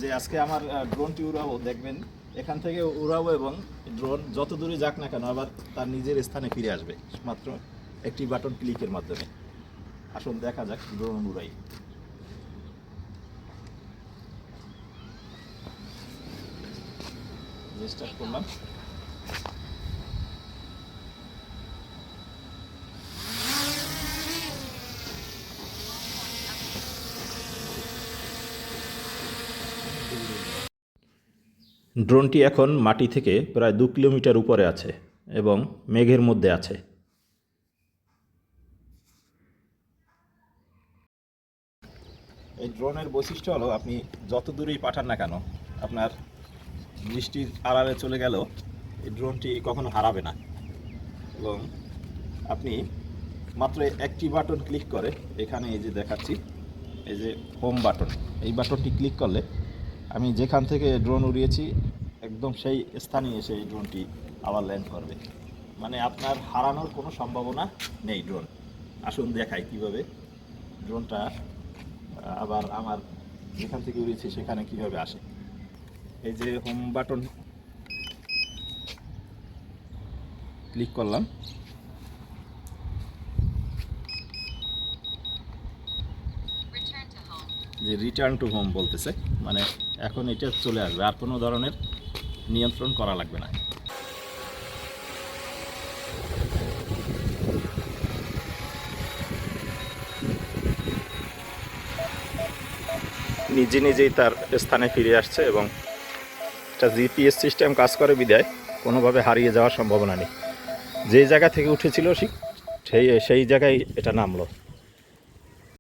যে আজকে আমার ড্রোনটি উড়াবো, দেখবেন এখান থেকে উড়াবো এবং ড্রোন যত দূরে যাক না কেন আবার তার নিজের স্থানে ফিরে আসবে মাত্র একটি বাটন ক্লিকের মাধ্যমে। আসুন দেখা যাক ড্রোন উড়াই। স্টার্ট করলাম। ড্রোনটি এখন মাটি থেকে প্রায় 2 কিলোমিটার উপরে আছে এবং মেঘের মধ্যে আছে। এই ড্রোনের বৈশিষ্ট্য হলো আপনি যত দূরেই পাঠান না কেন, আপনার বৃষ্টির আড়ালে চলে গেলেও এই ড্রোনটি কখনো হারাবে না। এবং আপনি মাত্র একটি বাটন ক্লিক করে, এখানে এই যে দেখাচ্ছি, এই যে হোম বাটন, এই বাটনটি ক্লিক করলে আমি যেখান থেকে ড্রোন উড়িয়েছি একদম সেই স্থানে এসে এই ড্রোনটি আবার ল্যান্ড করবে। মানে আপনার হারানোর কোনো সম্ভাবনা নেই ড্রোন। আসুন দেখাই কিভাবে ড্রোনটা আবার আমার যেখান থেকে উড়িয়েছি সেখানে কিভাবে আসে। এই যে হোম বাটন ক্লিক করলাম, যে রিটার্ন টু হোম বলতেছে, মানে এখন এটা চলে আসবে, আর কোনো ধরনের নিয়ন্ত্রণ করা লাগবে না। নিজে নিজেই তার স্থানে ফিরে আসছে এবং একটা জিপিএস সিস্টেম কাজ করে বিধায় কোনোভাবে হারিয়ে যাওয়ার সম্ভাবনা নেই। যেই জায়গা থেকে উঠেছিল সেই জায়গায় এটা নামলো।